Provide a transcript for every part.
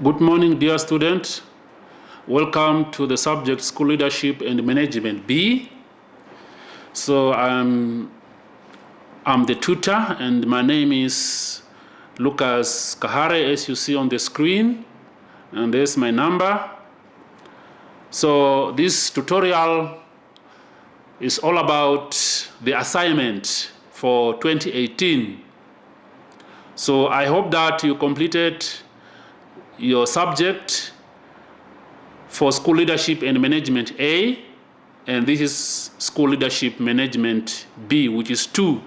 Good morning, dear students. Welcome to the subject School Leadership and Management B. So I'm the tutor, and my name is Lucas Kahare, as you see on the screen, and there's my number. So this tutorial is all about the assignment for 2018. So I hope that you completed your subject for School Leadership and Management A, and this is School Leadership Management B, which is 2.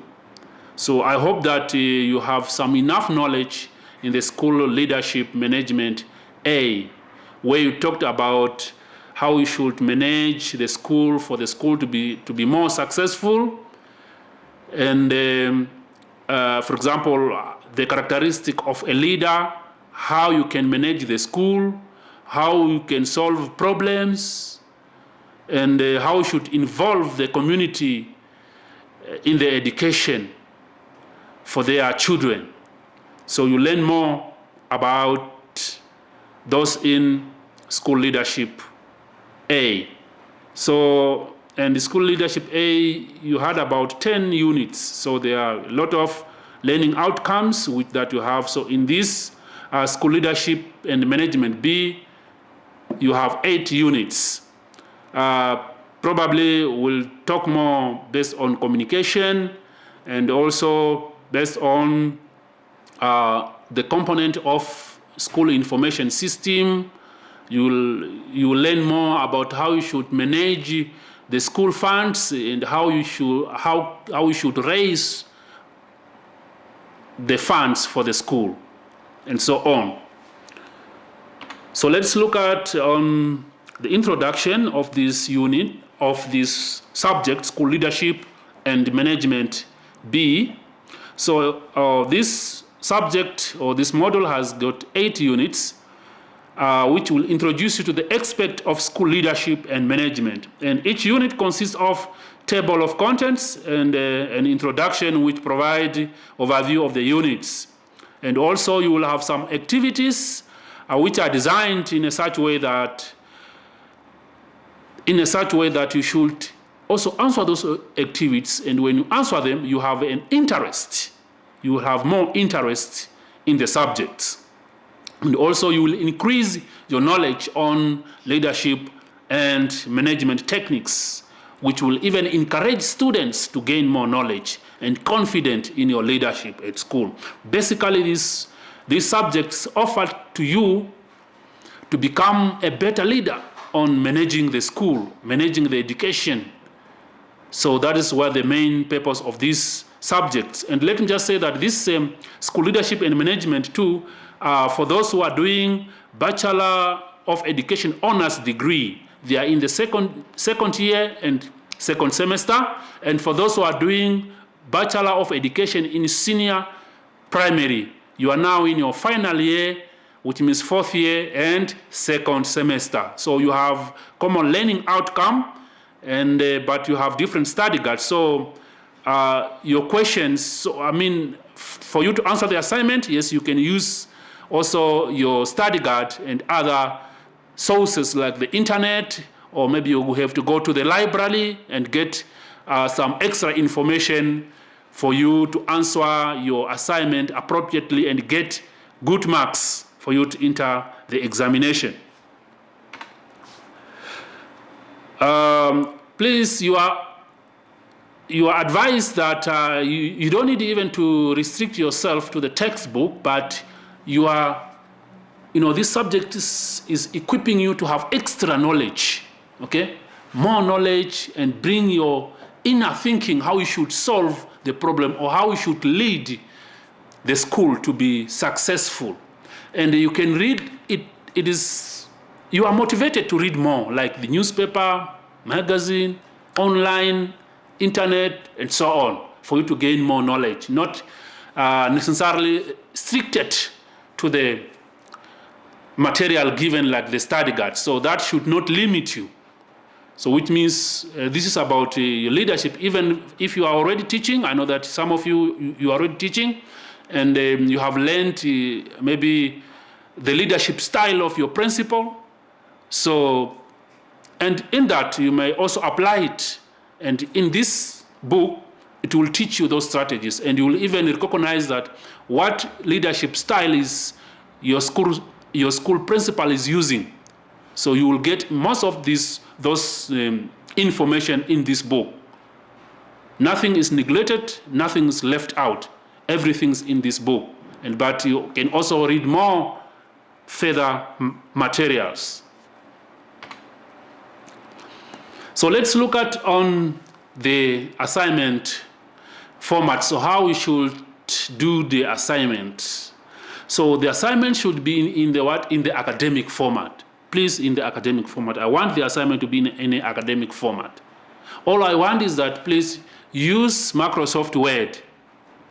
So I hope that you have some enough knowledge in the School Leadership Management A, where you talked about how you should manage the school for the school to be more successful, and for example, the characteristic of a leader, how you can manage the school, how you can solve problems, and how you should involve the community in the education for their children. So you learn more about those in School Leadership A. So, and the School Leadership A, you had about 10 units. So there are a lot of learning outcomes that you have. So in this School Leadership and Management B, you have 8 units. Probably we'll talk more based on communication and also based on the component of school information system. You will learn more about how you should manage the school funds and how you should raise the funds for the school, and so on. So let's look at the introduction of this unit, of this subject, School Leadership and Management B. So this subject or this module has got 8 units, which will introduce you to the aspect of school leadership and management. And each unit consists of table of contents and an introduction which provide overview of the units. And also you will have some activities which are designed in a such way that you should also answer those activities. And when you answer them, you have an interest. You will have more interest in the subjects. And also you will increase your knowledge on leadership and management techniques, which will even encourage students to gain more knowledge and confidence in your leadership at school. Basically, these subjects offer to you to become a better leader on managing the school, managing the education. So that is what the main purpose of these subjects. And let me just say that this School Leadership and Management too, for those who are doing Bachelor of Education Honors degree, they are in the second year and second semester. And for those who are doing Bachelor of Education in Senior Primary, you are now in your final year, which means 4th year and second semester. So you have common learning outcome, and but you have different study guides. So your questions, for you to answer the assignment, yes, you can use also your study guide and other sources like the internet, or maybe you have to go to the library and get some extra information for you to answer your assignment appropriately and get good marks for you to enter the examination. Please, you are advised that you don't need even to restrict yourself to the textbook, but this subject is equipping you to have extra knowledge, okay? More knowledge, and bring your inner thinking, how you should solve the problem or how you should lead the school to be successful. And you can read it. You are motivated to read more, like the newspaper, magazine, online, internet, and so on, for you to gain more knowledge, not necessarily restricted to the material given like the study guide. So that should not limit you. So which means this is about your leadership. Even if you are already teaching, I know that some of you are already teaching, and you have learned maybe the leadership style of your principal. So, and in that, you may also apply it. And in this book, it will teach you those strategies, and you will even recognize that what leadership style is your school principal is using. So you will get most of those information in this book. Nothing is neglected, nothing is left out. Everything's in this book. But you can also read more further materials. So let's look at on the assignment format. So how we should do the assignment. So the assignment should be in the academic format. Please, in the academic format. I want the assignment to be in any academic format. All I want is that please use Microsoft Word.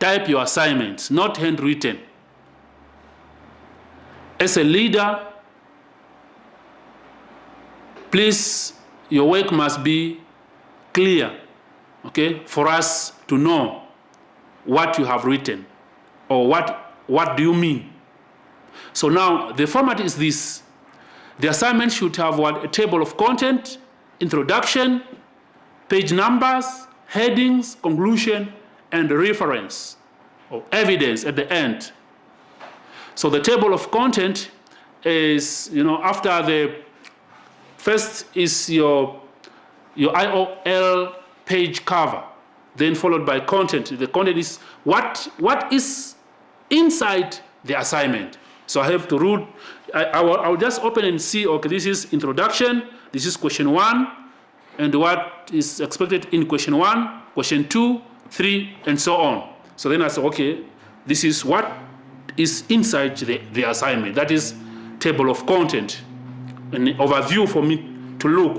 Type your assignments, not handwritten. As a leader, please, your work must be clear, okay, for us to know what you have written or what do you mean. So now the format is this. The assignment should have a table of content, introduction, page numbers, headings, conclusion, and reference or evidence at the end. So the table of content is, after the first is your IOL page cover, then followed by content. The content is what is inside the assignment. So I have to read. I'll just open and see, okay, this is introduction, this is question 1, and what is expected in question 1, question 2, 3, and so on. So then I say, okay, this is what is inside the assignment. That is table of content, an overview for me to look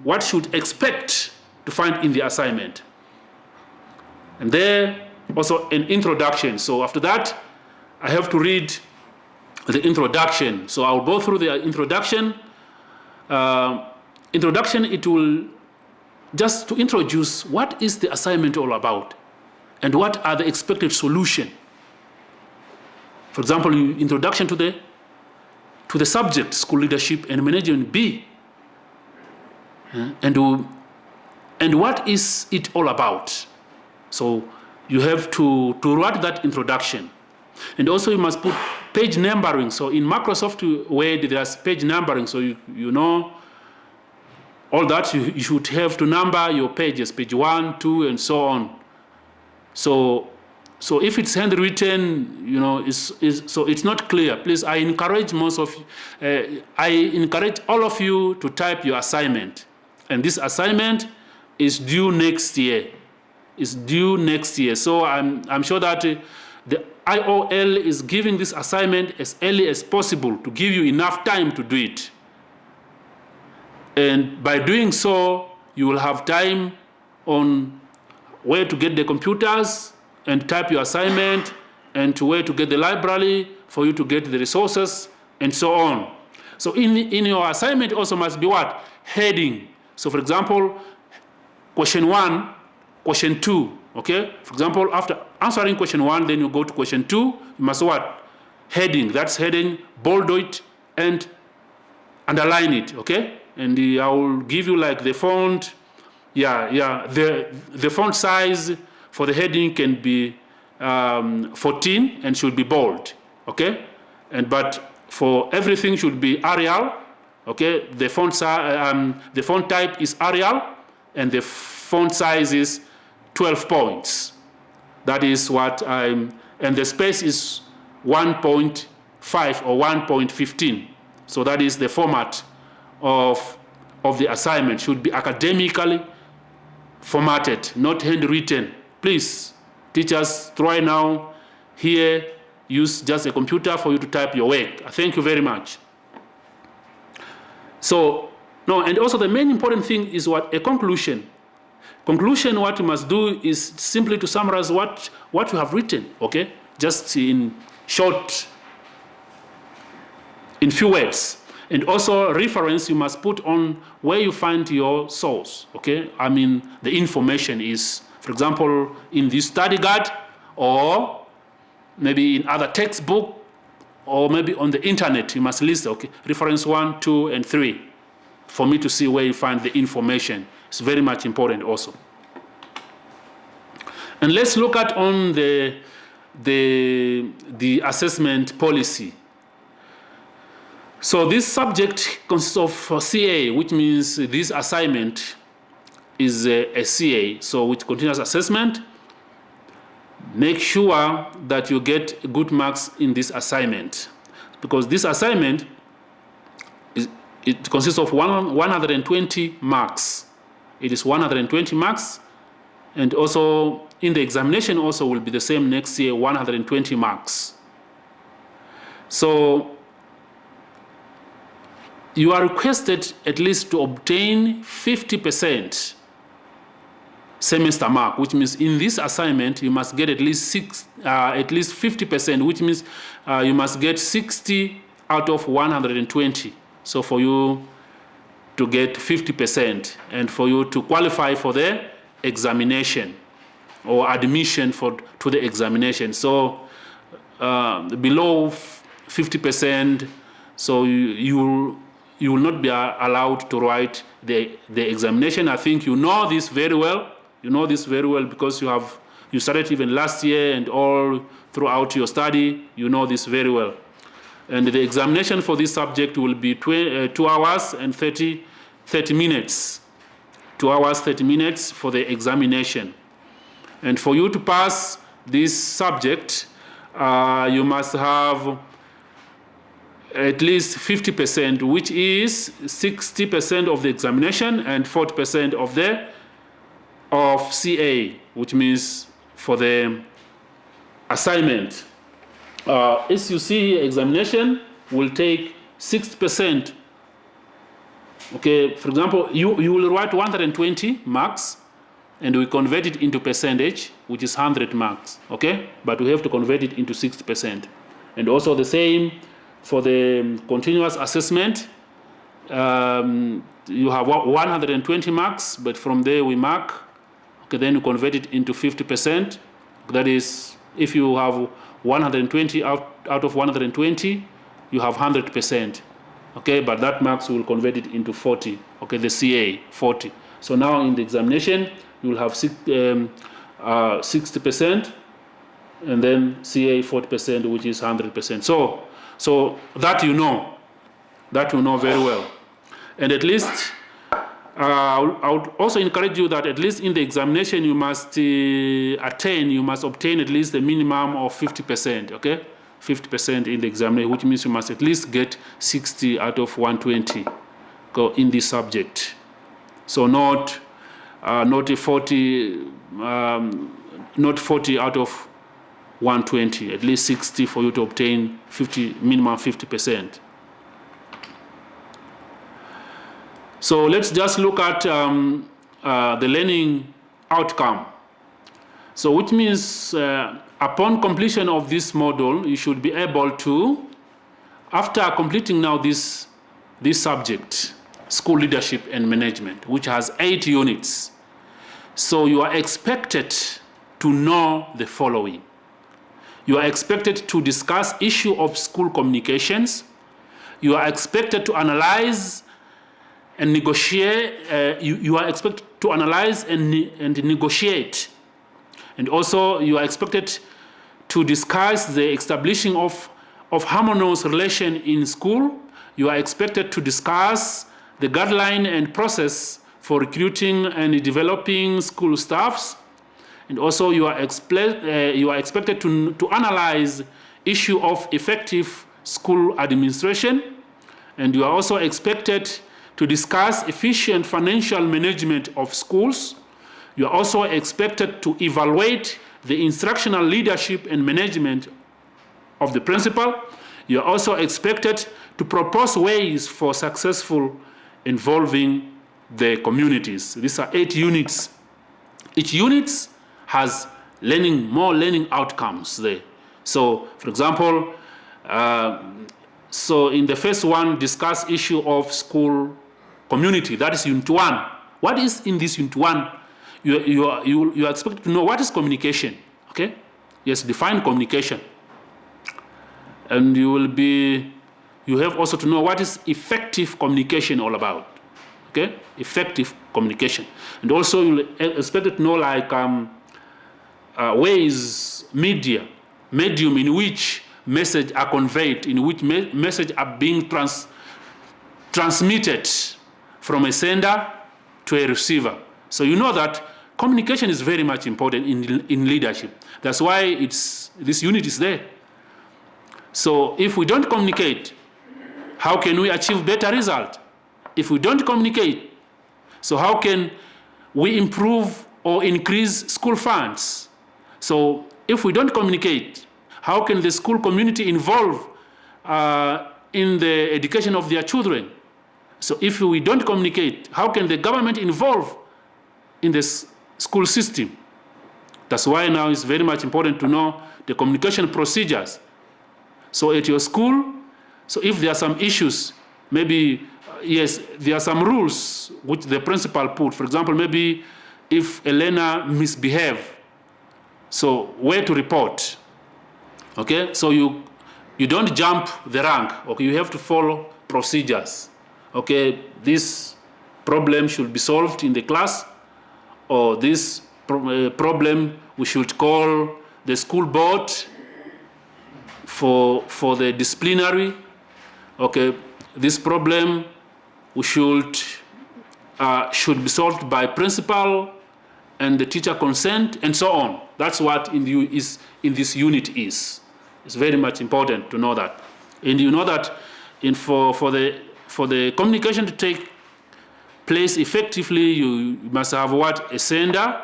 what should expect to find in the assignment. And there also an introduction. So after that, I have to read the introduction. So I'll go through the introduction. Introduction, it will just to introduce what is the assignment all about and what are the expected solution. For example, introduction to the subject, school leadership and management B. And what is it all about? So you have to write that introduction. And also you must put page numbering. So in Microsoft Word, there's page numbering. So you know all that. You should have to number your pages, page 1, 2, and so on. So if it's handwritten, so it's not clear. Please, I encourage all of you to type your assignment. And this assignment is due next year. So I'm sure that the IOL is giving this assignment as early as possible to give you enough time to do it. And by doing so, you will have time on where to get the computers and type your assignment, and to where to get the library for you to get the resources, and so on. So in your assignment also must be what? Heading. So for example, question 1, question 2, okay? For example, after answering question 1, then you go to question 2, you must what? Heading. That's heading, bold it, and underline it, okay? And I will give you like the font. The font size for the heading can be 14 and should be bold, okay? But for everything should be Arial, okay? The font type is Arial, and the font size is 12 points. That is what and the space is 1.5 or 1.15. So that is the format of the assignment. Should be academically formatted, not handwritten. Please, teachers, try now here, use just a computer for you to type your work. Thank you very much. So, and also the main important thing is what? A conclusion. Conclusion, what you must do is simply to summarize what you have written, okay? Just in short, in few words. And also reference, you must put on where you find your source, okay? I mean, the information is, for example, in this study guide, or maybe in other textbook, or maybe on the internet, you must list, okay, reference 1, 2, and 3 for me to see where you find the information. It's very much important also. And let's look at on the assessment policy. So this subject consists of CA, which means this assignment is a CA, so with continuous assessment. Make sure that you get good marks in this assignment, because this assignment it consists of 120 marks. It is 120 marks, and also in the examination also will be the same next year, 120 marks. So you are requested at least to obtain 50% semester mark, which means in this assignment you must get at least 50%, which means you must get 60 out of 120. So for you to get 50% and for you to qualify for the examination or admission to the examination. So below 50%, so you will not be allowed to write the examination. I think you know this very well. You know this very well because you started even last year and all throughout your study. You know this very well. And the examination for this subject will be 2 hours and 30 minutes. 2 hours, 30 minutes for the examination. And for you to pass this subject, you must have at least 50%, which is 60% of the examination and 40% of CA, which means for the assignment. As you see, examination will take 60%. Okay, for example, you will write 120 marks, and we convert it into percentage, which is 100 marks. Okay, but we have to convert it into 60%. And also the same for the continuous assessment. You have 120 marks, but from there we mark. Okay, then you convert it into 50%. That is, if you have 120 out of 120, you have 100%. Okay, but that marks will convert it into 40. Okay, the CA 40. So now in the examination, you will have 60%, and then CA 40%, which is 100%. So that you know very well. And at least I would also encourage you that at least in the examination you must obtain at least a minimum of 50%, okay? 50% in the examination, which means you must at least get 60 out of 120 in this subject. So not 40 out of 120, at least 60 for you to obtain minimum 50%. So let's just look at the learning outcome. So which means upon completion of this module, you should be able to, after completing now this subject, school leadership and management, which has 8 units. So you are expected to know the following. You are expected to discuss issue of school communications. You are expected to analyze and negotiate. You are expected to analyze and negotiate. And also you are expected to discuss the establishing of harmonious relation in school. You are expected to discuss the guideline and process for recruiting and developing school staffs. And also you are expected to analyze issue of effective school administration. And you are also expected to discuss efficient financial management of schools. You are also expected to evaluate the instructional leadership and management of the principal. You are also expected to propose ways for successful involving the communities. These are 8 units. Each unit has more learning outcomes there. So, for example, so in the first one, discuss issue of school community. That is unit 1. What is in this unit 1? You are expected to know what is communication. Okay? Yes, define communication. And you have also to know what is effective communication all about. Okay, effective communication. And also you'll expect to know like ways, medium in which message are conveyed, in which message are being transmitted from a sender to a receiver. So you know that communication is very much important in leadership. That's why this unit is there. So if we don't communicate, how can we achieve better result? If we don't communicate, so how can we improve or increase school funds? So if we don't communicate, how can the school community involve in the education of their children? So if we don't communicate, how can the government involve in the school system? That's why now it's very much important to know the communication procedures. So at your school, so if there are some issues, maybe, yes, there are some rules which the principal put. For example, maybe if a learner misbehave, so where to report, okay? So you don't jump the rank, okay? You have to follow procedures, okay? This problem should be solved in the class, or this problem we should call the school board for the disciplinary, okay? This problem we should be solved by principal and the teacher consent, and so on. That's what in this unit is. It's very much important to know that. And you know that for the communication to take place effectively, you must have what? A sender,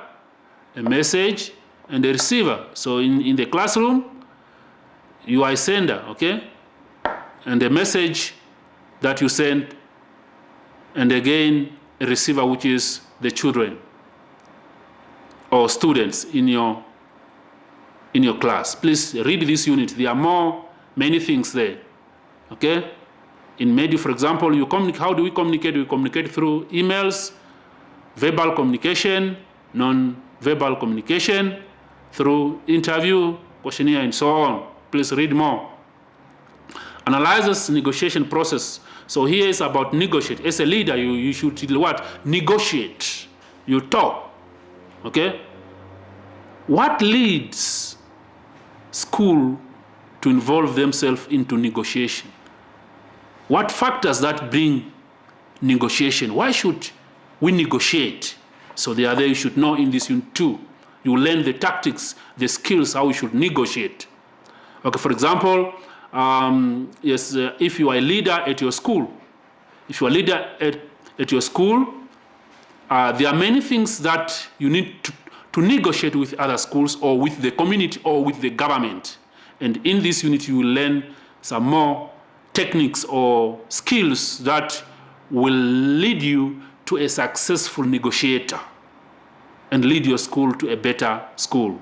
a message, and a receiver. So in the classroom, you are a sender, okay? And the message that you send, and again, a receiver, which is the children or students in your class. Please read this unit. There are many things there, okay? In media, for example, how do we communicate? We communicate through emails, verbal communication, non-verbal communication, through interview, questionnaire, and so on. Please read more. Analyzes negotiation process. So here is about negotiate. As a leader, you should what? Negotiate. You talk, okay? What leads school to involve themselves into negotiation? What factors that bring negotiation? Why should we negotiate? So they are there, you should know in this unit too. You learn the tactics, the skills, how you should negotiate. Okay, for example, if you are a leader at your school, there are many things that you need to negotiate with other schools or with the community or with the government. And in this unit, you will learn some more techniques or skills that will lead you to a successful negotiator and lead your school to a better school.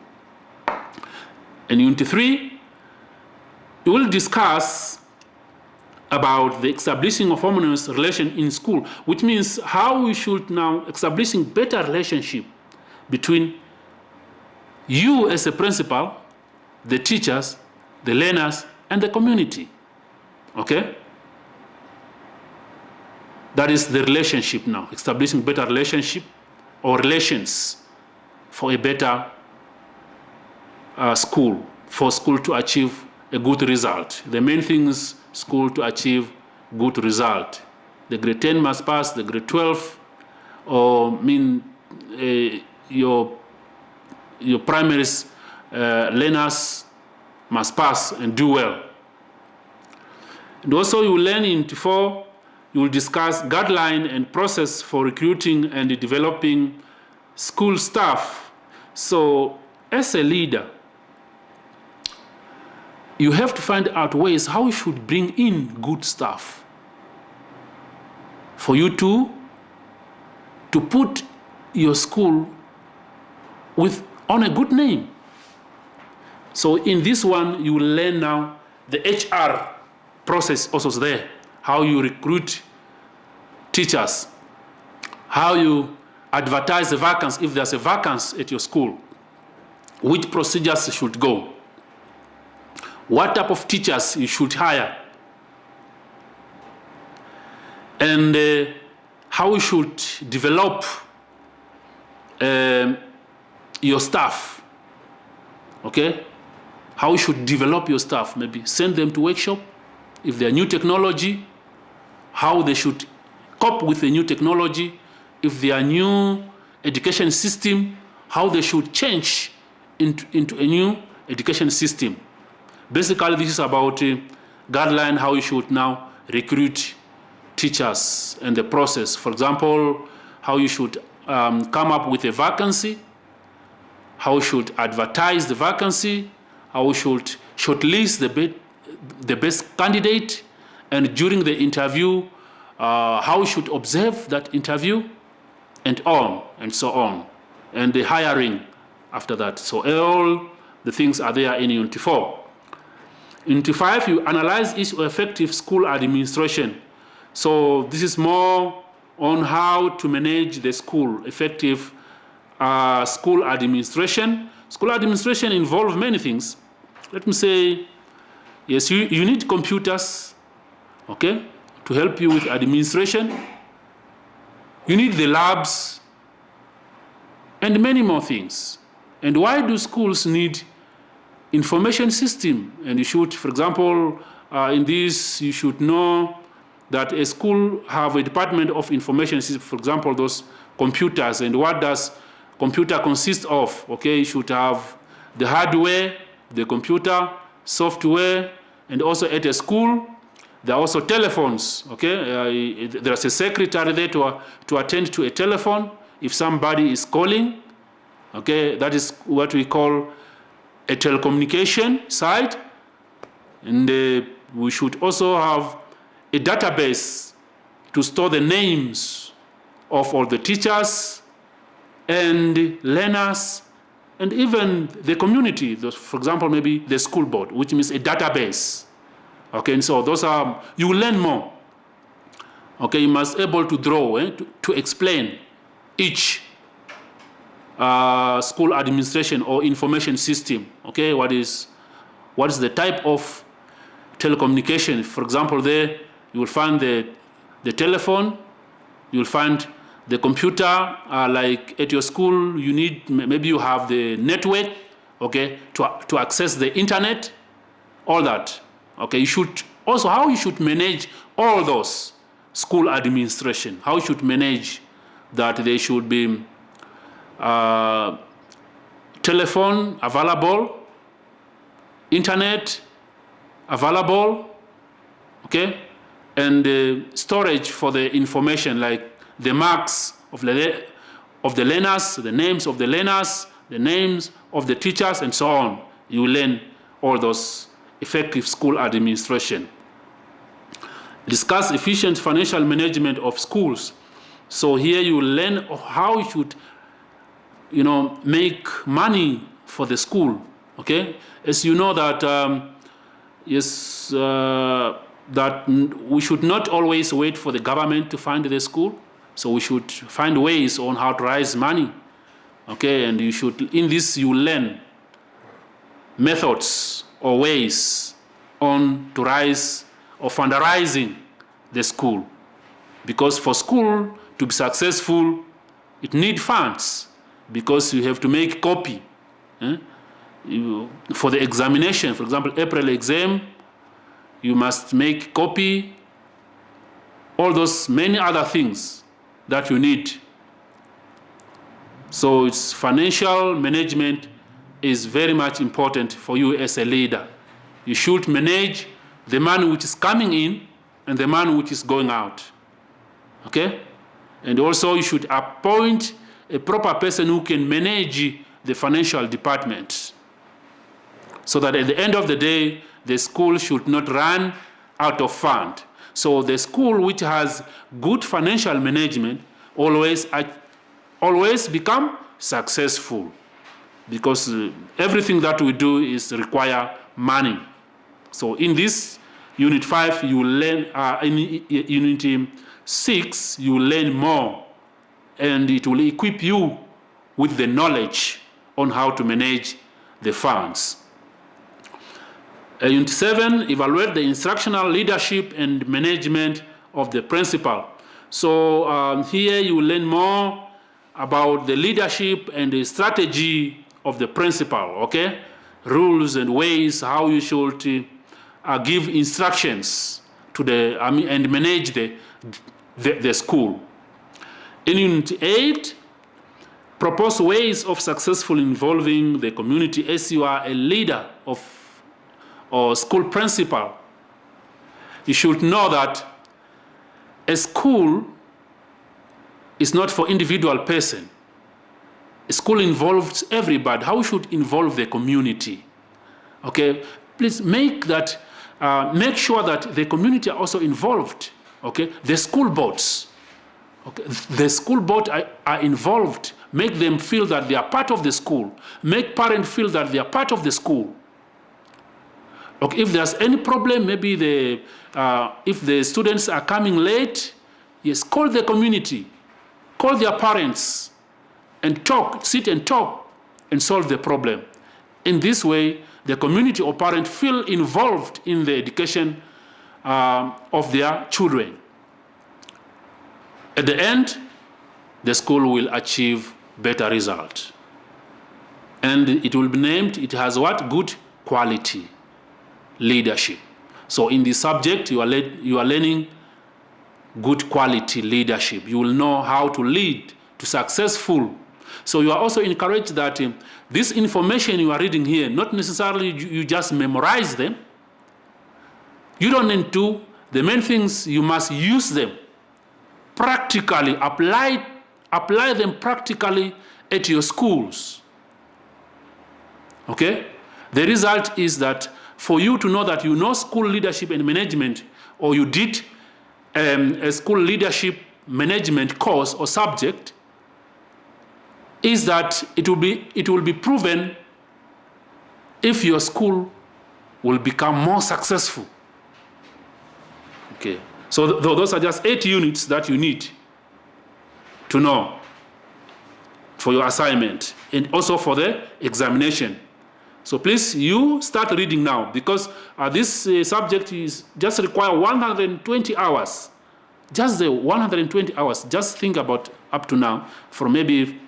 In Unit 3, we will discuss about the establishing of harmonious relation in school, which means how we should now establishing better relationship between you as a principal, the teachers, the learners, and the community. Okay? That is the relationship now, establishing better relationship or relations for a better school, for school to achieve a good result. The main thing is school to achieve good result. The grade 10 must pass, the grade 12, or your primary learners must pass and do well. And also you will learn in 4, you will discuss guideline and process for recruiting and developing school staff. So as a leader, you have to find out ways how you should bring in good staff for you to put your school on a good name. So in this one, you will learn now the HR process also is there, how you recruit teachers, how you advertise the vacancy, if there's a vacancy at your school, which procedures should go. what type of teachers you should hire, and how you should develop your staff, okay? How you should develop your staff, maybe send them to workshop. If they are new technology, how they should cope with the new technology. If they are new education system, how they should change into a new education system. Basically, this is about guideline how you should now recruit teachers and the process. For example, how you should come up with a vacancy, how you should advertise the vacancy, how you should shortlist the best candidate, and during the interview, how you should observe that interview, and on and so on, and the hiring after that. So all the things are there in Unit 4. Unit 5, you analyze each effective school administration. So this is more on how to manage the school, effective school administration. School administration involves many things. Let me say, yes, you need computers, okay, to help you with administration. You need the labs and many more things. And why do schools need information system? And you should, for example, in this, you should know that a school have a department of information system, for example, those computers. And what does computer consist of? Okay, you should have the hardware, the computer, software, and also at a school, there are also telephones, okay? There's a secretary there to attend to a telephone if somebody is calling, okay? That is what we call a telecommunication side. And we should also have a database to store the names of all the teachers and learners and even the community. For example, maybe the school board, which means a database. Okay, and so those are, you will learn more. Okay, you must be able to draw, to explain each school administration or information system. Okay, what is the type of telecommunication? For example, there you will find the telephone, you will find the computer, like at your school, you need, maybe you have the network, okay, to access the internet, all that. Okay, you should also, how you should manage all those school administration, how you should manage that they should be telephone available, internet available, okay, and storage for the information like the marks of the learners, the names of the learners, the names of the teachers, and so on. You learn all those effective school administration. Discuss efficient financial management of schools. So here you learn how you should, make money for the school. Okay, as you know that that we should not always wait for the government to fund the school. So we should find ways on how to raise money. Okay, and you should, in this you learn methods or ways on to rise or fundraising the school. Because for school to be successful, it needs funds, because you have to make copy. For the examination, for example, April exam, you must make copy, all those many other things that you need. So it's financial management is very much important for you as a leader. You should manage the money which is coming in and the money which is going out. Okay? And also you should appoint a proper person who can manage the financial department, so that at the end of the day, the school should not run out of fund. So the school which has good financial management always become successful, because everything that we do is require money. So in this Unit 5, you will learn, in Unit 6, you will learn more, and it will equip you with the knowledge on how to manage the funds. Unit 7, evaluate the instructional leadership and management of the principal. So here you will learn more about the leadership and the strategy of the principal, okay? Rules and ways how you should give instructions to the, and manage the school. In Unit 8, propose ways of successfully involving the community as you are a leader of or school principal. You should know that a school is not for individual person. A school involves everybody. How should involve the community? Okay, please make that, make sure that the community are also involved. Okay, the school boards. Okay, the school board are involved. Make them feel that they are part of the school. Make parents feel that they are part of the school. Okay, if there's any problem, maybe if the students are coming late, yes, call the community, call their parents, and talk, sit and talk, and solve the problem. In this way, the community or parents feel involved in the education of their children. At the end, the school will achieve better result. And it will be named, it has what? Good quality leadership. So in this subject, you are learning good quality leadership. You will know how to lead to successful. So you are also encouraged that this information you are reading here, not necessarily you just memorize them. You don't need to. The main things, you must use them practically, apply them practically at your schools. Okay? The result is that for you to know that you know school leadership and management, or you did a school leadership management course or subject, is that it will be proven if your school will become more successful. Okay, so those are just 8 units that you need to know for your assignment and also for the examination. So please, you start reading now, because this subject is just require 120 hours. Just the 120 hours. Just think about up to now. For maybe,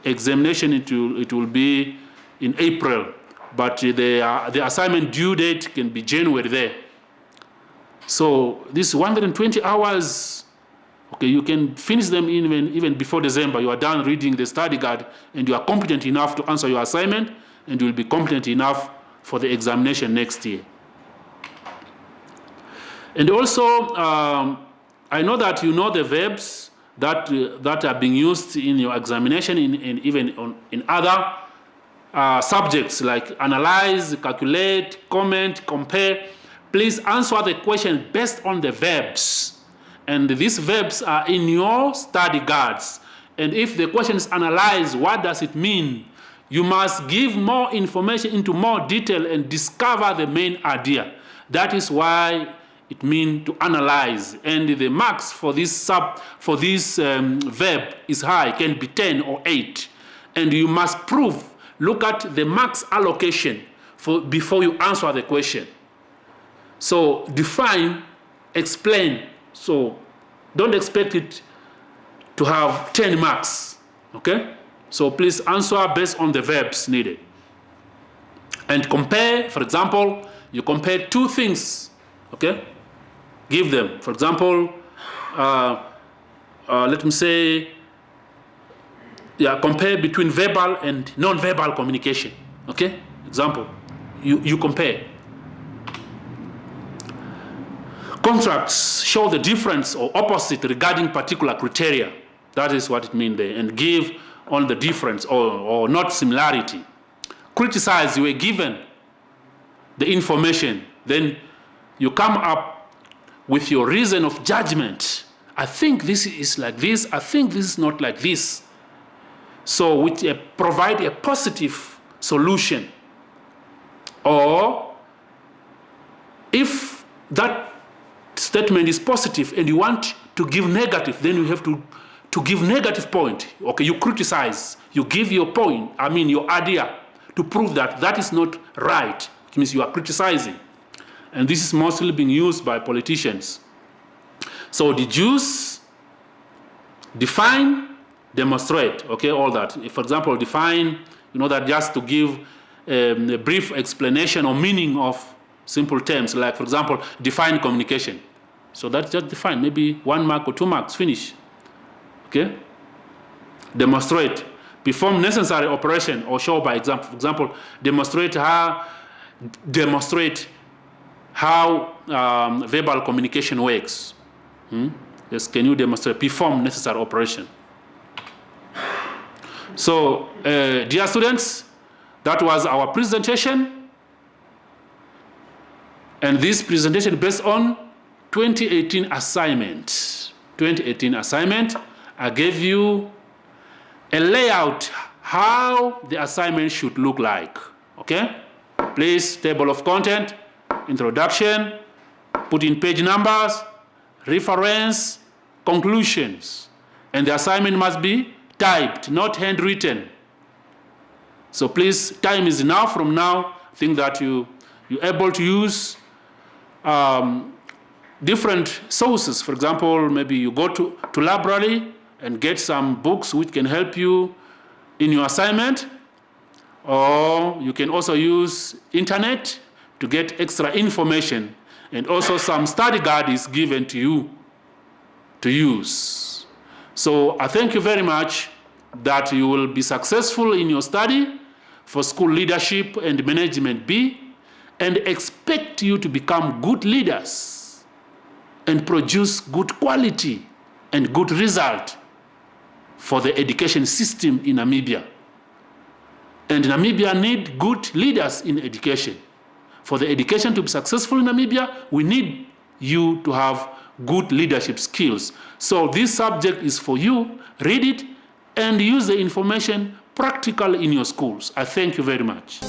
examination, it will be in April, but the assignment due date can be January there. So this 120 hours, okay, you can finish them even before December. You are done reading the study guide and you are competent enough to answer your assignment, and you will be competent enough for the examination next year. And also, I know that you know the verbs that are being used in your examination and even in other subjects like analyze, calculate, comment, compare. Please answer the question based on the verbs. And these verbs are in your study guides. And if the question is analyze, what does it mean? You must give more information into more detail and discover the main idea. That is why it means to analyze. And the marks for this verb is high, can be 10 or 8. And you must prove, look at the marks allocation before you answer the question. So define, explain. So don't expect it to have 10 marks, okay? So please answer based on the verbs needed. And compare, for example, you compare 2 things, okay? Give them, for example, let me say, compare between verbal and non-verbal communication, okay? Example, you compare. Contrasts show the difference or opposite regarding particular criteria. That is what it means there. And give on the difference or not similarity. Criticize, you were given the information. Then you come up with your reason of judgment. I think this is like this. I think this is not like this. So provide a positive solution. Or if that statement is positive and you want to give negative, then you have to give negative point. Okay, you criticize, you give your point, your idea to prove that that is not right. It means you are criticizing. And this is mostly being used by politicians. So deduce, define, demonstrate, okay, all that. If, for example, define, you know, that just to give a brief explanation or meaning of simple terms, like, for example, define communication. So that's just define, maybe 1 mark or 2 marks, finish, okay? Demonstrate, perform necessary operation or show by example. For example, demonstrate how verbal communication works. Yes, can you demonstrate, perform necessary operation? So, dear students, that was our presentation. And this presentation based on 2018 assignment. 2018 assignment, I gave you a layout how the assignment should look like, okay? Please, table of content, introduction, put in page numbers, reference, conclusions. And the assignment must be typed, not handwritten. So please, time is now. From now, think that you're able to use different sources. For example, maybe you go to library and get some books which can help you in your assignment, or you can also use internet to get extra information, and also some study guide is given to you to use. So I thank you very much that you will be successful in your study for School Leadership and Management B, and expect you to become good leaders and produce good quality and good result for the education system in Namibia. And Namibia needs good leaders in education. For the education to be successful in Namibia, we need you to have good leadership skills. So this subject is for you. Read it and use the information practically in your schools. I thank you very much.